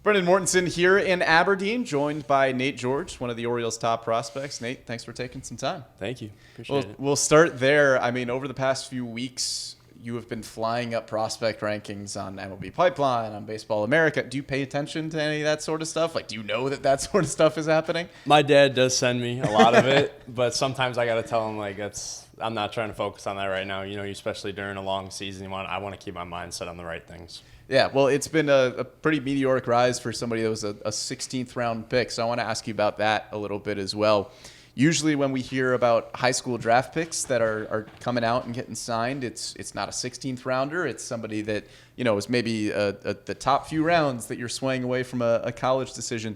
Brendan Mortensen here in Aberdeen, joined by Nate George, one of the Orioles' top prospects. Nate, thanks for taking some time. Thank you. Appreciate it. We'll start there. I mean, over the past few weeks, you have been flying up prospect rankings on MLB Pipeline, on Baseball America. Do you pay attention to any of that sort of stuff? Like, do you know that sort of stuff is happening? My dad does send me a lot of it, but sometimes I got to tell him, like, I'm not trying to focus on that right now. You know, especially during a long season, I want to keep my mind set on the right things. Yeah, well, it's been a pretty meteoric rise for somebody that was a 16th round pick. So I want to ask you about that a little bit as well. Usually when we hear about high school draft picks that are coming out and getting signed, it's not a 16th rounder. It's somebody that, you know, is maybe the top few rounds that you're swaying away from a college decision.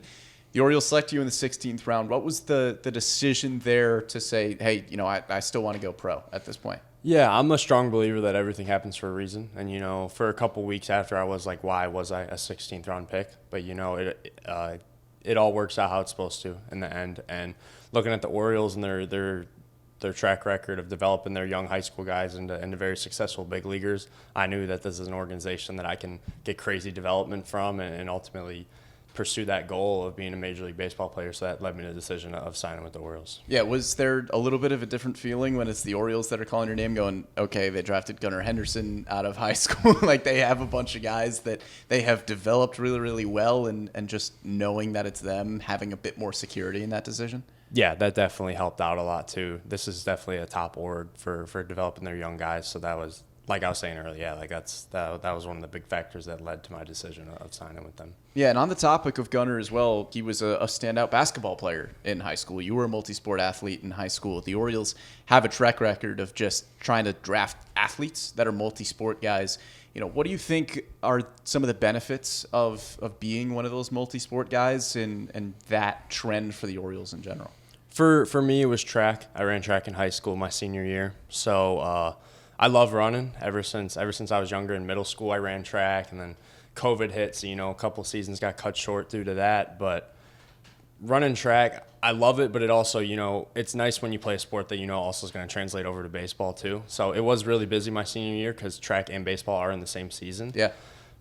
The Orioles select you in the 16th round. What was the decision there to say, hey, you know, I still want to go pro at this point? Yeah, I'm a strong believer that everything happens for a reason. And, you know, for a couple weeks after, I was like, why was I a 16th round pick? But, you know, it all works out how it's supposed to in the end. And looking at the Orioles and their track record of developing their young high school guys into very successful big leaguers, I knew that this is an organization that I can get crazy development from and ultimately pursue that goal of being a Major League Baseball player. So that led me to the decision of signing with the Orioles. Yeah, was there a little bit of a different feeling when it's the Orioles that are calling your name going, okay, they drafted Gunnar Henderson out of high school. Like, they have a bunch of guys that they have developed really, really well, and just knowing that it's them, having a bit more security in that decision? Yeah, that definitely helped out a lot too. This is definitely a top org for developing their young guys. So that was, like I was saying earlier, yeah, like that was one of the big factors that led to my decision of signing with them. Yeah, and on the topic of Gunnar as well, he was a standout basketball player in high school. You were a multi-sport athlete in high school. The Orioles have a track record of just trying to draft athletes that are multi-sport guys. You know, what do you think are some of the benefits of being one of those multi-sport guys and that trend for the Orioles in general? For me, it was track. I ran track in high school my senior year. So I love running ever since I was younger. In middle school, I ran track, and then COVID hit, so, you know, a couple seasons got cut short due to that. But running track, I love it, but it also, you know, it's nice when you play a sport that, you know, also is going to translate over to baseball too. So it was really busy my senior year because track and baseball are in the same season. Yeah.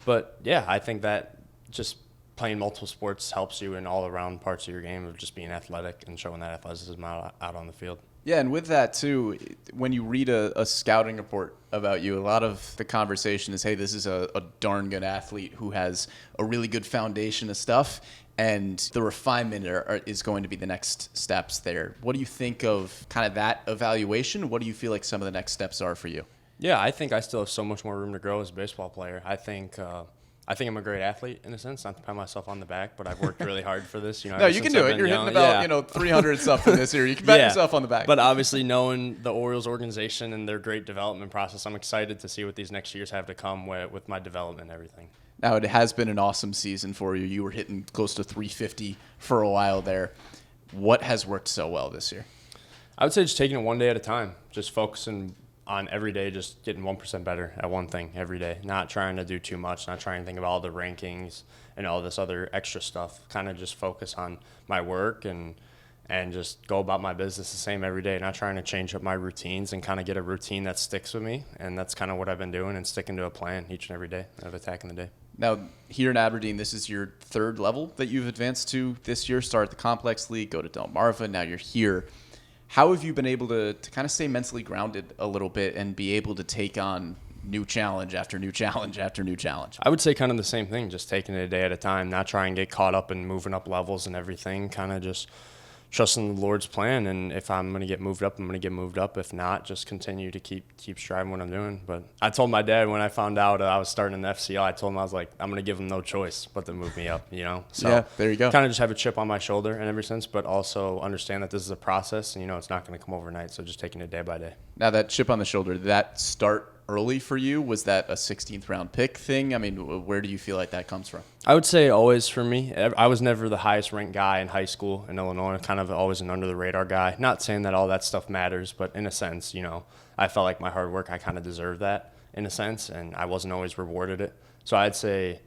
But, yeah, I think that just playing multiple sports helps you in all around parts of your game of just being athletic and showing that athleticism out on the field. Yeah, and with that, too, when you read a scouting report about you, a lot of the conversation is, hey, this is a darn good athlete who has a really good foundation of stuff, and the refinement is going to be the next steps there. What do you think of kind of that evaluation? What do you feel like some of the next steps are for you? Yeah, I think I still have so much more room to grow as a baseball player. I think I'm a great athlete in a sense, not to pat myself on the back, but I've worked really hard for this. You know, no, you can do it. You're hitting about 300 something this year. You can pat yourself on the back. But obviously, knowing the Orioles organization and their great development process, I'm excited to see what these next years have to come with my development and everything. Now, it has been an awesome season for you. You were hitting close to 350 for a while there. What has worked so well this year? I would say just taking it one day at a time, just focusing on every day, just getting 1% better at one thing every day, not trying to do too much, not trying to think about all the rankings and all this other extra stuff, kind of just focus on my work and just go about my business the same every day, not trying to change up my routines and kind of get a routine that sticks with me. And that's kind of what I've been doing and sticking to a plan each and every day of attacking the day. Now, here in Aberdeen, this is your third level that you've advanced to this year. Start at the Complex League, go to Delmarva, now you're here. How have you been able to kind of stay mentally grounded a little bit and be able to take on new challenge after new challenge after new challenge? I would say kind of the same thing, just taking it a day at a time, not trying to get caught up in moving up levels and everything, kind of just trusting the Lord's plan. And if I'm going to get moved up, I'm going to get moved up. If not, just continue to keep striving what I'm doing. But I told my dad when I found out I was starting in the FCL, I told him, I was like, I'm going to give him no choice but to move me up, you know? So yeah, there you go. Kind of just have a chip on my shoulder and ever since, but also understand that this is a process and, you know, it's not going to come overnight. So just taking it day by day. Now, that chip on the shoulder, did that start early for you? Was that a 16th round pick thing? I mean, where do you feel like that comes from? I would say always for me. I was never the highest ranked guy in high school in Illinois, kind of always an under the radar guy. Not saying that all that stuff matters, but in a sense, you know, I felt like my hard work, I kind of deserved that in a sense, and I wasn't always rewarded it. So I'd say,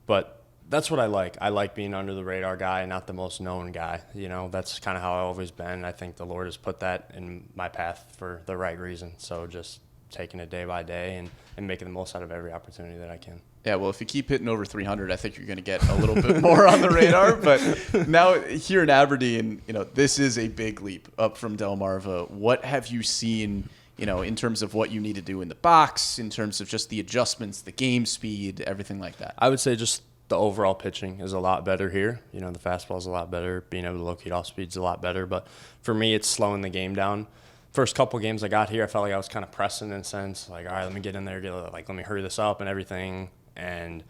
but that's what I like. I like being under the radar guy, not the most known guy. You know, that's kind of how I've always been. I think the Lord has put that in my path for the right reason. So just taking it day by day and making the most out of every opportunity that I can. Yeah, well, if you keep hitting over 300, I think you're going to get a little bit more on the radar. But now here in Aberdeen, this is a big leap up from Delmarva. What have you seen, in terms of what you need to do in the box, in terms of just the adjustments, the game speed, everything like that? I would say just the overall pitching is a lot better here. The fastball is a lot better. Being able to locate off speed is a lot better. But for me, it's slowing the game down. First couple games I got here, I felt like I was kind of pressing in a sense. Like, all right, let me get in there, let me hurry this up and everything. And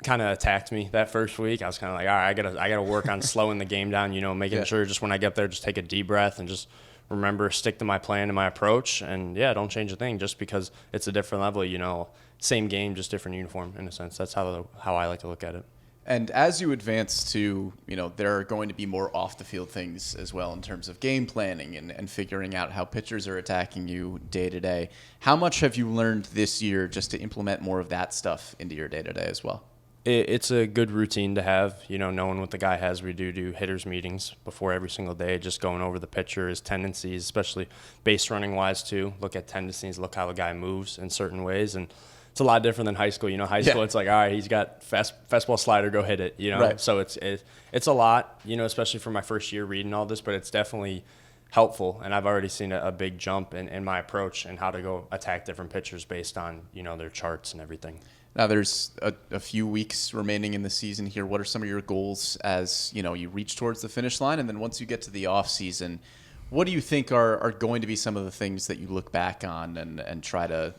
kind of attacked me that first week. I was kind of like, all right, I gotta work on slowing the game down, making sure just when I get there, just take a deep breath and just remember, stick to my plan and my approach. And yeah, don't change a thing just because it's a different level, same game, just different uniform in a sense. That's how I like to look at it. And as you advance to, there are going to be more off the field things as well in terms of game planning and figuring out how pitchers are attacking you day to day. How much have you learned this year just to implement more of that stuff into your day to day as well? It's a good routine to have, knowing what the guy has. We do hitters meetings before every single day, just going over the pitcher, his tendencies, especially base running wise too. Look at tendencies, look how the guy moves in certain ways. And it's a lot different than high school. High school, It's like, all right, he's got fastball slider, go hit it, Right. So it's a lot, especially for my first year reading all this, but it's definitely helpful. And I've already seen a big jump in my approach and how to go attack different pitchers based on, their charts and everything. Now there's a few weeks remaining in the season here. What are some of your goals as, you reach towards the finish line? And then once you get to the off season, what do you think are going to be some of the things that you look back on and try to,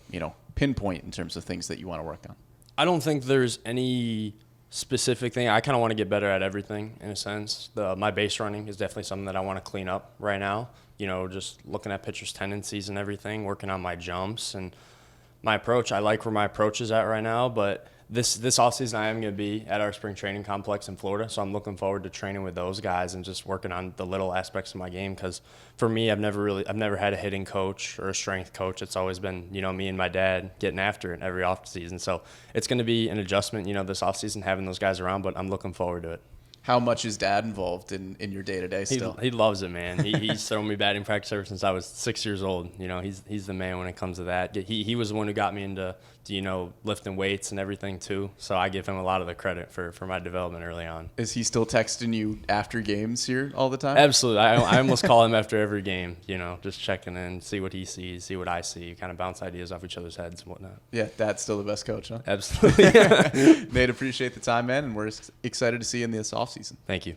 pinpoint in terms of things that you want to work on? I don't think there's any specific thing. I kind of want to get better at everything in a sense. My base running is definitely something that I want to clean up right now. Just looking at pitchers' tendencies and everything, working on my jumps and my approach. I like where my approach is at right now, but this offseason I am going to be at our spring training complex in Florida, so I'm looking forward to training with those guys and just working on the little aspects of my game. Because for me, I've never had a hitting coach or a strength coach. It's always been me and my dad getting after it every offseason. So it's going to be an adjustment, this offseason having those guys around, but I'm looking forward to it. How much is Dad involved in your day-to-day still? He loves it, man. He's thrown me batting practice ever since I was 6 years old. He's the man when it comes to that. He was the one who got me into lifting weights and everything too. So I give him a lot of the credit for my development early on. Is he still texting you after games here all the time? Absolutely. I almost call him after every game, just checking in, see what he sees, see what I see, kind of bounce ideas off each other's heads and whatnot. Yeah, Dad's still the best coach, huh? Absolutely. Nate, appreciate the time, man, and we're excited to see you in this offseason. Thank you.